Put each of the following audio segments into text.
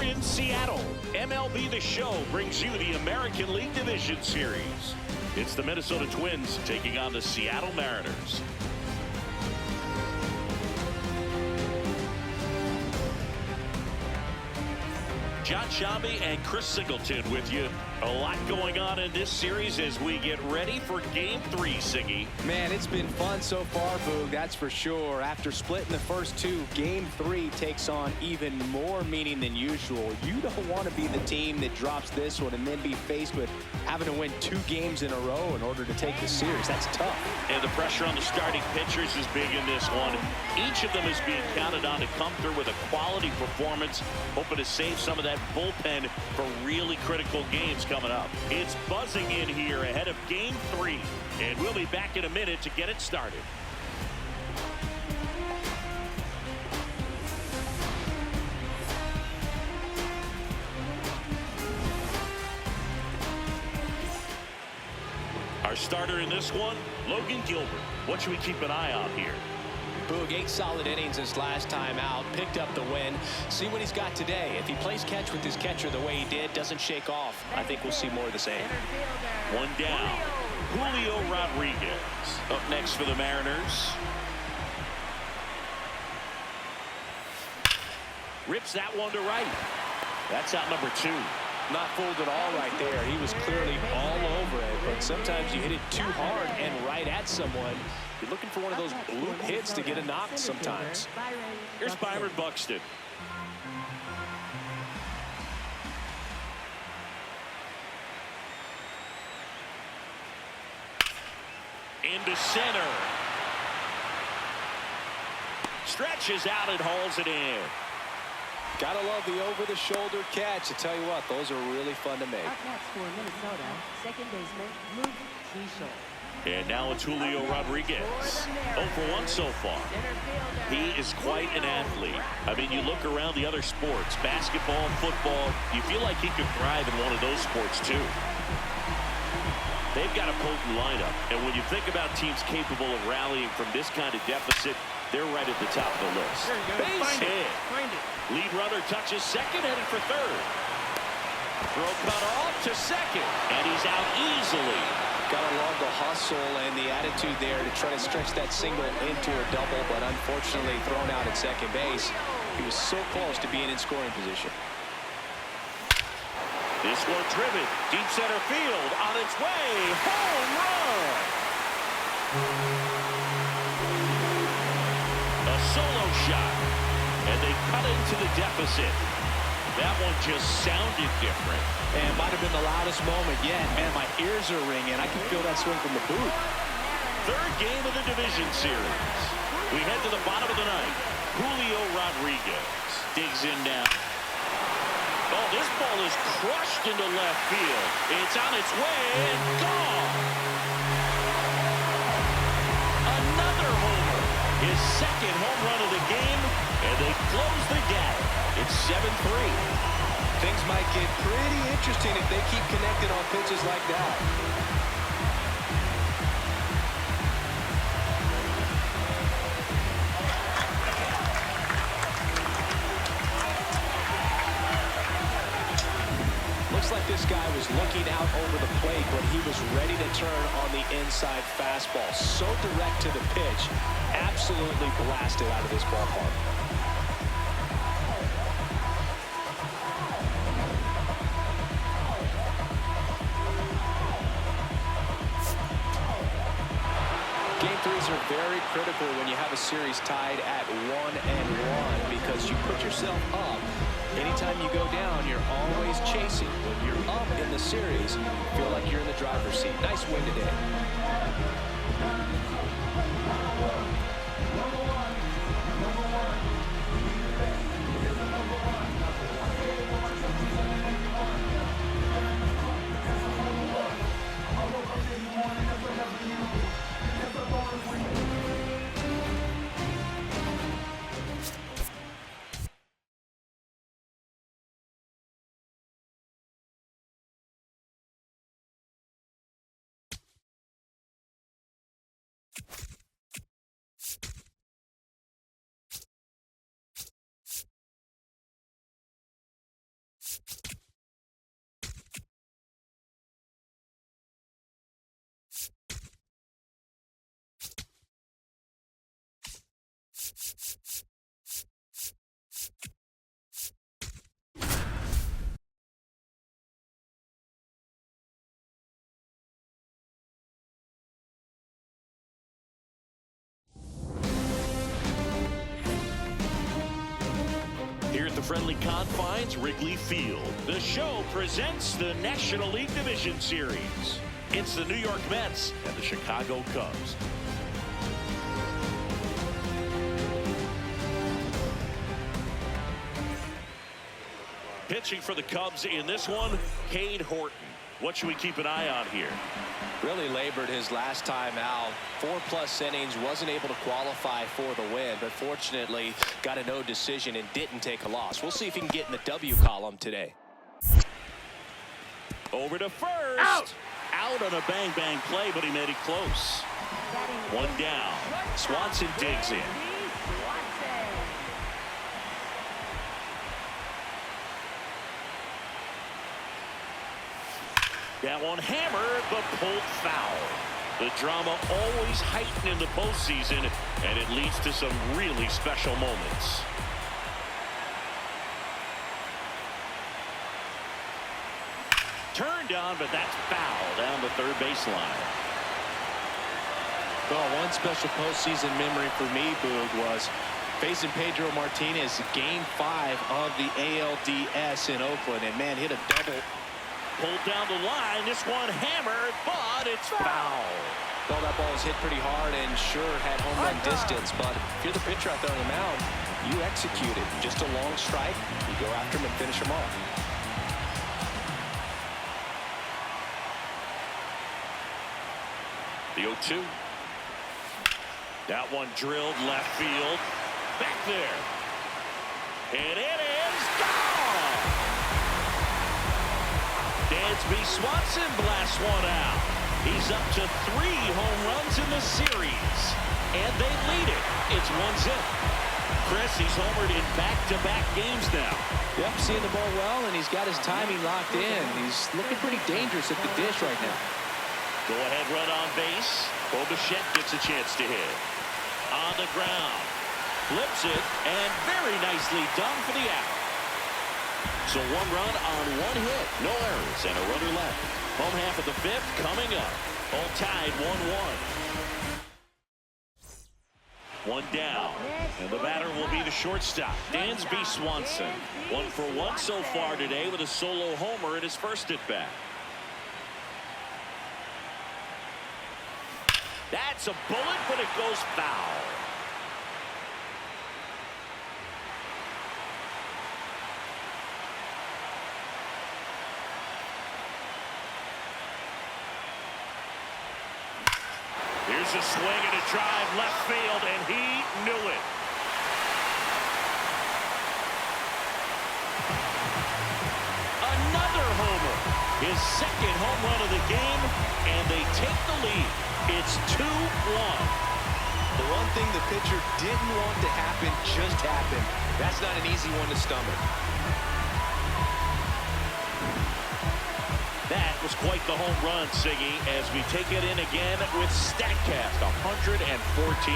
in Seattle. MLB The Show brings you the American League Division Series. It's the Minnesota Twins taking on the Seattle Mariners. John Shambi and Chris Singleton with you. A lot going on in this series as we get ready for Game 3, Siggy. Man, it's been fun so far, Boog, that's for sure. After splitting the first two, Game 3 takes on even more meaning than usual. You don't want to be the team that drops this one and then be faced with having to win 2 games in a row in order to take the series. That's tough. And the pressure on the starting pitchers is big in this one. Each of them is being counted on to come through with a quality performance, hoping to save some of that bullpen for really critical games coming up. It's buzzing in here ahead of Game 3, and we'll be back in a minute to get it started. Our starter in this one, Logan Gilbert. What should we keep an eye on here? Boog, 8 solid innings his last time out, picked up the win. See what he's got today. If he plays catch with his catcher the way he did, doesn't shake off, I think we'll see more of the same. One down. Julio Rodriguez up next for the Mariners. Rips that one to right. That's out number 2. Not fooled at all right there. He was clearly all over it, but sometimes you hit it too hard and right at someone. You're looking for one of those bloop hits to get a knock sometimes. Here's Byron Buxton. Into center. Stretches out and hauls it in. Gotta love the over-the-shoulder catch. I tell you what, those are really fun to make. Up next for Minnesota, second baseman Luke Keeschel. And now it's Julio Rodriguez. 0 for 1 so far. He is quite an athlete. I mean, you look around the other sports, basketball, football, you feel like he could thrive in one of those sports too. They've got a potent lineup, and when you think about teams capable of rallying from this kind of deficit, they're right at the top of the list. Base hit. Lead runner touches second, headed for third. Throw cut off to second, and he's out easily. Gotta love the hustle and the attitude there to try to stretch that single into a double, but unfortunately thrown out at second base. He was so close to being in scoring position. This one driven, deep center field, on its way, home run! A solo shot, and they cut into the deficit. That one just sounded different. And might have been the loudest moment yet. Man, my ears are ringing. I can feel that swing from the booth. Third game of the division series. We head to the bottom of the ninth. Julio Rodriguez digs in now. Oh, this ball is crushed into left field. It's on its way and gone. Another homer. His second home run of the game, and they close the gap. It's 7-3. Things might get pretty interesting if they keep connected on pitches like that. Looks like this guy was looking out over the plate, but he was ready to turn on the inside fastball. So direct to the pitch. Absolutely blasted out of this ballpark. Game 3s are very critical when you have a series tied at 1-1 because you put yourself up. Anytime you go down, you're always chasing. When you're up in the series, you feel like you're in the driver's seat. Nice win today. Here at the friendly confines, Wrigley Field, the show presents the National League Division Series. It's the New York Mets and the Chicago Cubs. Pitching for the Cubs in this one, Cade Horton. What should we keep an eye on here? Really labored his last time out. 4+ innings, wasn't able to qualify for the win, but fortunately got a no decision and didn't take a loss. We'll see if he can get in the W column today. Over to first. Out on a bang-bang play, but he made it close. One down. Swanson digs in. That one hammered, but pulled foul. The drama always heightened in the postseason, and it leads to some really special moments. Turned on, but that's foul down the third baseline. Well, one special postseason memory for me, Boog, was facing Pedro Martinez, Game 5 of the ALDS in Oakland, and man, hit a double. Pulled down the line. This one hammered, but it's foul. Well, that ball was hit pretty hard and sure had home run distance, but if you're the pitcher out there on the mound, you execute it. Just a long strike, you go after him and finish him off. The 0-2. That one drilled left field. Back there. And it is gone. Dansby Swanson blasts one out. He's up to 3 home runs in the series. And they lead it. It's 1-0. Chris, he's homered in back-to-back games now. Yep, seeing the ball well, and he's got his timing locked in. He's looking pretty dangerous at the dish right now. Go-ahead run on base. Bichette gets a chance to hit. On the ground. Flips it, and very nicely done for the out. So 1 run on 1 hit. No errors, and a runner left. Home half of the 5th coming up. All tied 1-1. 1 down. And the batter will be the shortstop, Dansby Swanson. 1 for 1 so far today with a solo homer in his first at-bat. That's a bullet, but it goes foul. Here's a swing and a drive left field, and he knew it. Another homer. His second home run of the game, and they take the lead. It's 2-1. The one thing the pitcher didn't want to happen just happened. That's not an easy one to stomach. That was quite the home run, Siggy, as we take it in again with StatCast. 114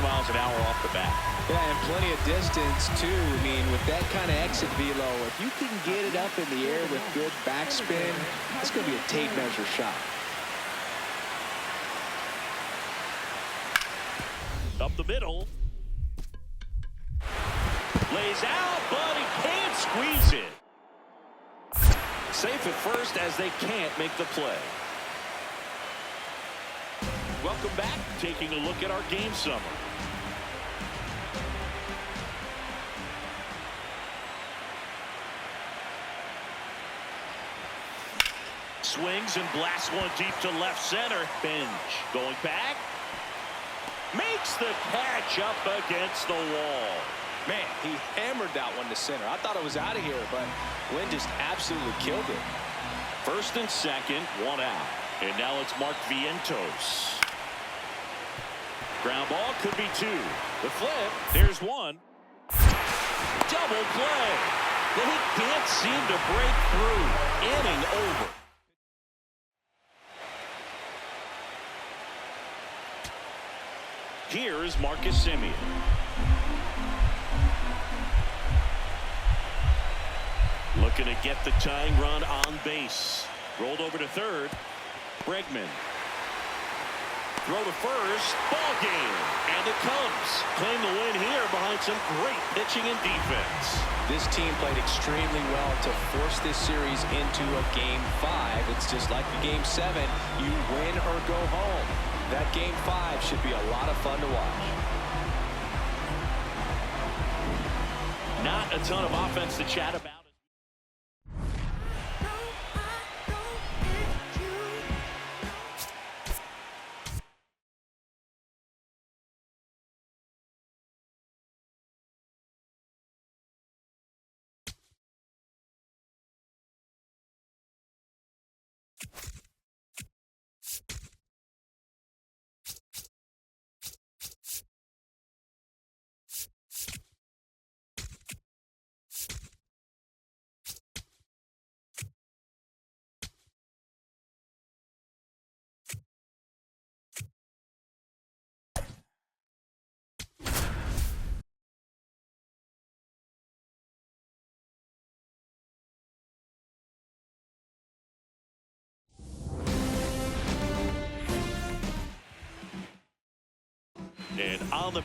miles an hour off the bat. Yeah, and plenty of distance, too. I mean, with that kind of exit velo, if you can get it up in the air with good backspin, it's going to be a tape measure shot. Up the middle. Lays out, but he can't squeeze it. Safe at first as they can't make the play. Welcome back. Taking a look at our game summary. Swings and blasts one deep to left center. Bench going back. Makes the catch up against the wall. Man, he hammered that one to center. I thought it was out of here, but Glenn just absolutely killed it. First and second, 1 out. And now it's Mark Vientos. Ground ball could be 2. The flip, there's 1. Double play. They can't seem to break through. Inning over. Here's Marcus Semien. Looking to get the tying run on base. Rolled over to third. Bregman. Throw to first. Ball game. And the Cubs claim the win here behind some great pitching and defense. This team played extremely well to force this series into a Game 5. It's just like the Game 7. You win or go home. That Game 5 should be a lot of fun to watch. Not a ton of offense to chat about. And on the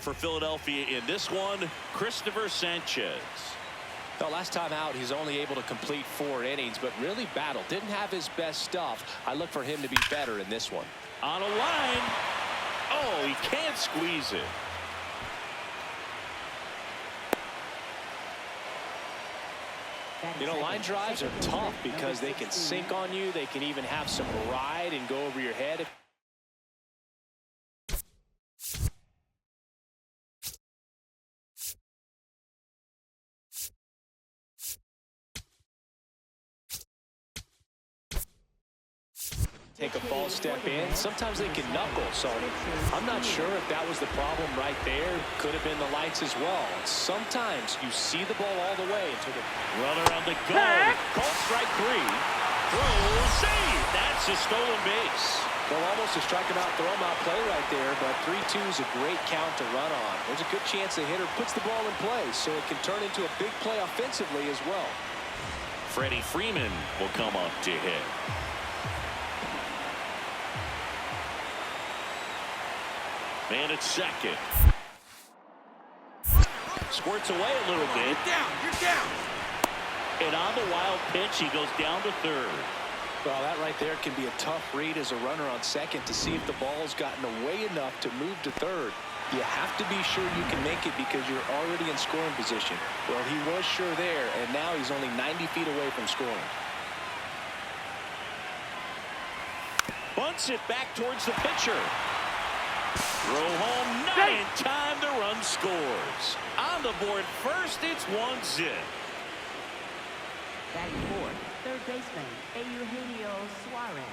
for Philadelphia in this one, Christopher Sanchez. The last time out, he's only able to complete 4 innings, but really battled. Didn't have his best stuff. I look for him to be better in this one. On a line. Oh, he can't squeeze it. You know, line drives are tough because they can sink on you. They can even have some ride and go over your head. Take a false step in. Sometimes they can knuckle, so I'm not sure if that was the problem right there. Could have been the lights as well. Sometimes you see the ball all the way and took a runner on the go. Called strike 3. Throw, save. That's a stolen base. Well, almost a strike him out, throw him out play right there, but 3-2 is a great count to run on. There's a good chance the hitter puts the ball in play, so it can turn into a big play offensively as well. Freddie Freeman will come up to hit. Man at second. Squirts away a little bit. You're down. And on the wild pitch, he goes down to third. Well, that right there can be a tough read as a runner on second to see if the ball's gotten away enough to move to third. You have to be sure you can make it because you're already in scoring position. Well, he was sure there, and now he's only 90 feet away from scoring. Bunts it back towards the pitcher. Throw home, not in time. The run scores. On the board first, it's 1-0. Batting fourth, third baseman, Eugenio Suarez.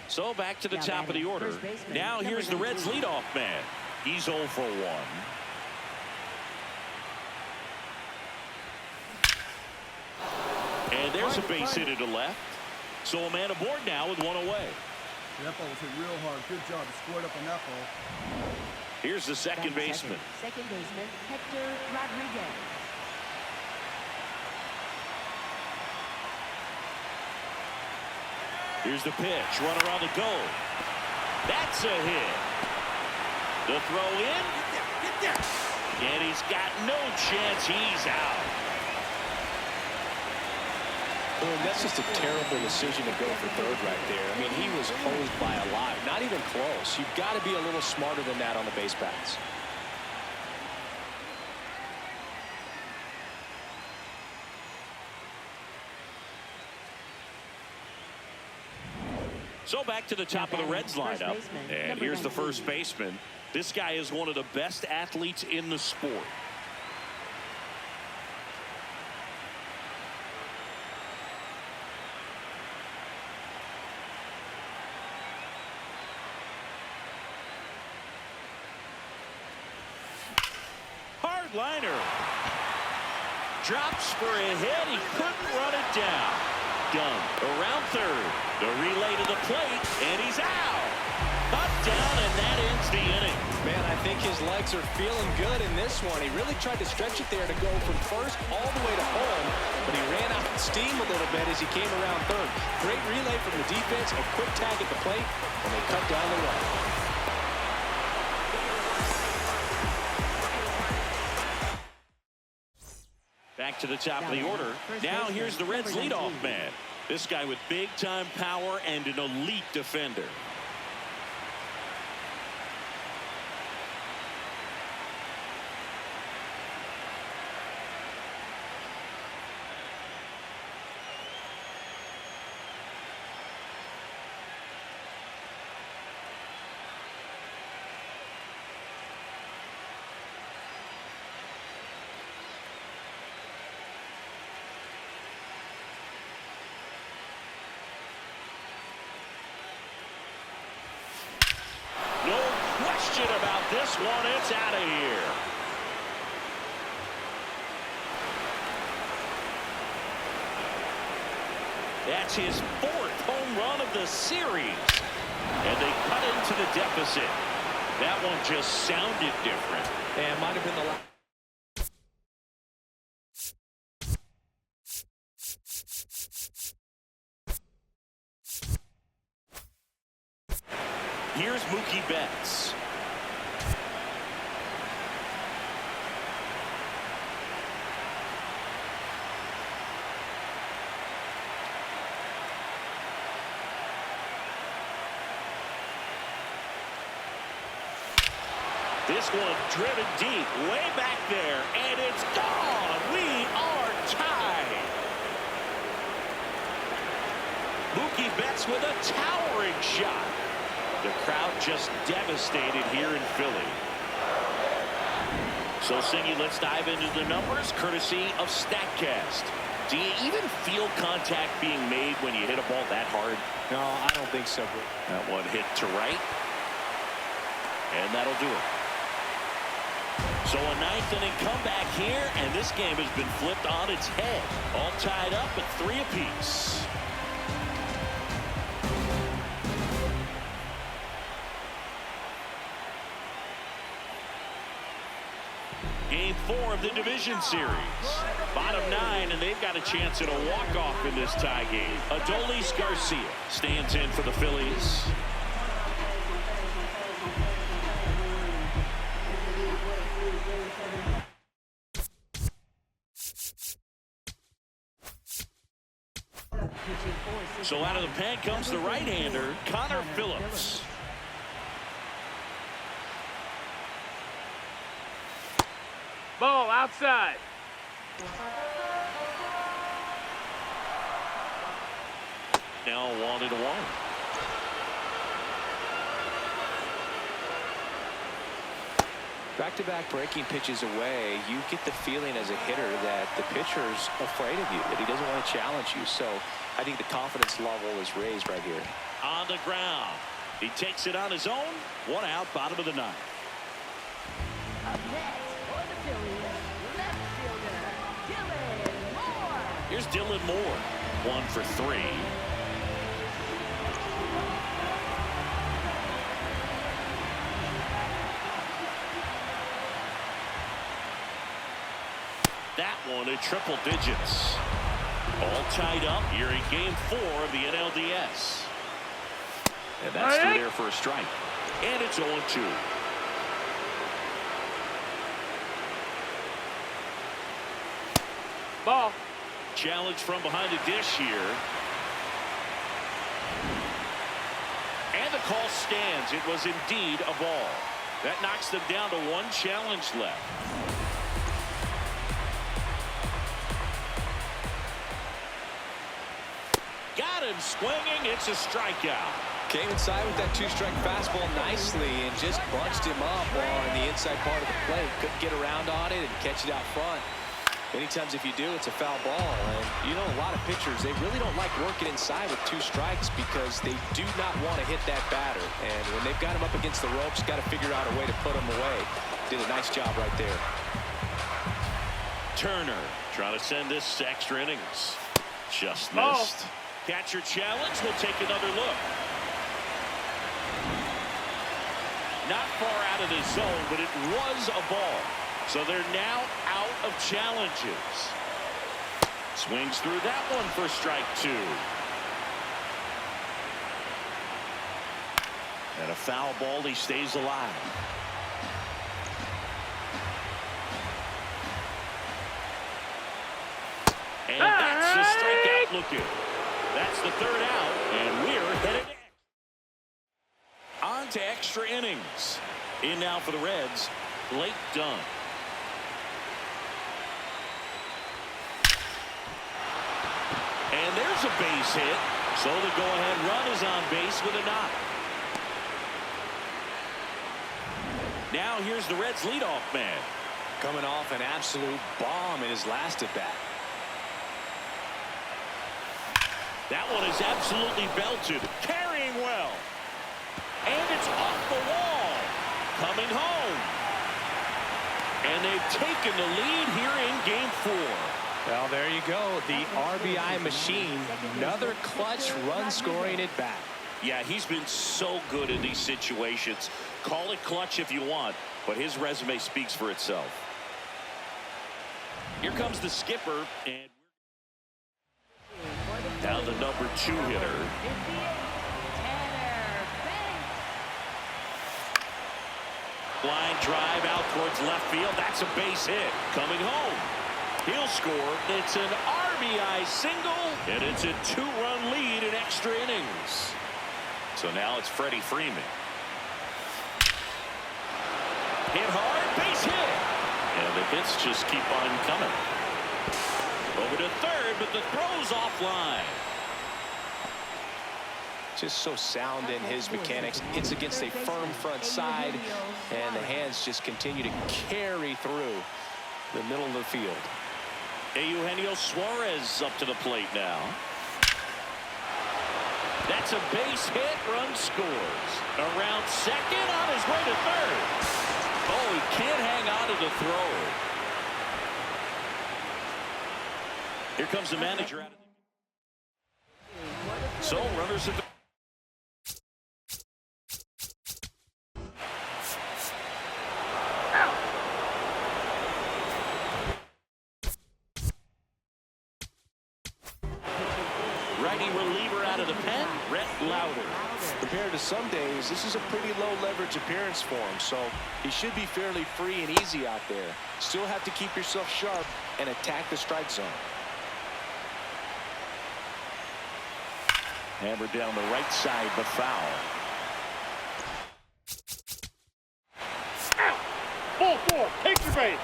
So back to the Now top of the batting order. first baseman, Now here's the number Reds 19. leadoff man. He's 0 for 1. And there's a base hitter to left. So a man aboard now with 1 away. That ball was hit real hard. Good job. He scored up on that ball. Here's the second Batting baseman. Second baseman, Hector Rodriguez. Here's the pitch. Runner on the go. That's a hit. The throw in. Get there. And he's got no chance. He's out. Boom, that's just a terrible decision to go for third right there. I mean, he was hosed by a lot. Not even close. You've got to be a little smarter than that on the base paths. So back to the top of the Reds lineup. And here's the first baseman. This guy is one of the best athletes in the sport. Hard liner. Drops for a hit. He couldn't run it down. Done. Around third. The relay to the plate, and he's out. Up, down, and that ends the inning. Man, I think his legs are feeling good in this one. He really tried to stretch it there to go from first all the way to home, but he ran out of steam a little bit as he came around third. Great relay from the defense, a quick tag at the plate, and they cut down the run. Back to the top of the order. Now here's the Reds leadoff man. This guy with big-time power and an elite defender. About this one, it's out of here. That's his 4th home run of the series, and they cut into the deficit. That one just sounded different. And might have been the last. Here's Mookie Betts. This one driven deep, way back there, and it's gone. We are tied. Mookie Betts with a towering shot. The crowd just devastated here in Philly. So, Singy, let's dive into the numbers, courtesy of StatCast. Do you even feel contact being made when you hit a ball that hard? No, I don't think so. That one hit to right. And that'll do it. So a 9th inning comeback here, and this game has been flipped on its head. All tied up at 3 apiece. Game 4 of the division series. Bottom 9, and they've got a chance at a walk-off in this tie game. Adolis Garcia stands in for the Phillies. So out of the pen comes the right-hander, Connor Phillips. Ball outside. Now 1-1. Back-to-back breaking pitches away, you get the feeling as a hitter that the pitcher's afraid of you, that he doesn't want to challenge you. So I think the confidence level is raised right here. On the ground. He takes it on his own. 1 out, bottom of the 9th. Up next for the Phillies, left fielder, Dylan Moore. Here's Dylan Moore. 1 for 3. That one at triple digits. All tied up here in game 4 of the NLDS. And that's through there for a strike. And it's 0-2. Ball. Challenge from behind the dish here. And the call stands. It was indeed a ball. That knocks them down to 1 challenge left. Got him swinging. It's a strikeout. Came inside with that two-strike fastball nicely and just bunched him up on the inside part of the plate. Couldn't get around on it and catch it out front. Many times if you do, it's a foul ball. And you know, a lot of pitchers, they really don't like working inside with two strikes because they do not want to hit that batter. And when they've got him up against the ropes, got to figure out a way to put him away. Did a nice job right there. Turner trying to send this to extra innings. Just missed. Catcher challenge. Will take another look. Not far out of the zone, but it was a ball. So they're now out of challenges. Swings through that one for strike two. And a foul ball. He stays alive. And that's the strikeout looking. That's the third out, and we're headed on to extra innings. In now for the Reds, Blake Dunn. And there's a base hit, so the go-ahead run is on base with a knock. Now here's the Reds' leadoff man. Coming off an absolute bomb in his last at-bat. That one is absolutely belted. Carrying well. And it's off the wall. Coming home. And they've taken the lead here in game 4. Well, there you go. The RBI machine. Another clutch run scoring at bat. Yeah, he's been so good in these situations. Call it clutch if you want, but his resume speaks for itself. Here comes the skipper, and down the number 2 hitter. Line drive out towards left field. That's a base hit. Coming home. He'll score. It's an RBI single, and it's a 2-run lead in extra innings. So now it's Freddie Freeman. Hit hard, base hit. And the hits just keep on coming. Over to third, but the throw's offline. Just so sound in his mechanics. Hits against a firm front side, and the hands just continue to carry through the middle of the field. Eugenio Suarez up to the plate now. That's a base hit. Run scores. Around second, on his way to third. Oh, he can't hang on to the throw. Here comes the manager out of the... So runners at the... Righty reliever out of the pen, Rhett Lauder. Compared to some days, this is a pretty low leverage appearance for him, so he should be fairly free and easy out there. Still have to keep yourself sharp and attack the strike zone. Hammered down the right side, but foul. Ball 4, extra base.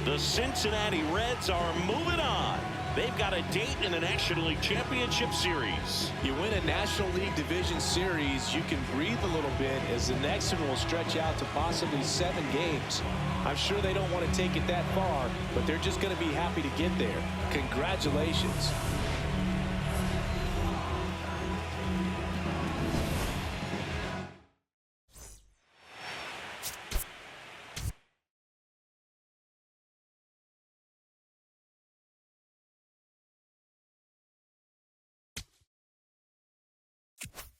The Cincinnati Reds are moving on. They've got a date in the National League Championship Series. You win a National League Division Series, you can breathe a little bit as the next one will stretch out to possibly 7 games. I'm sure they don't want to take it that far, but they're just going to be happy to get there. Congratulations. You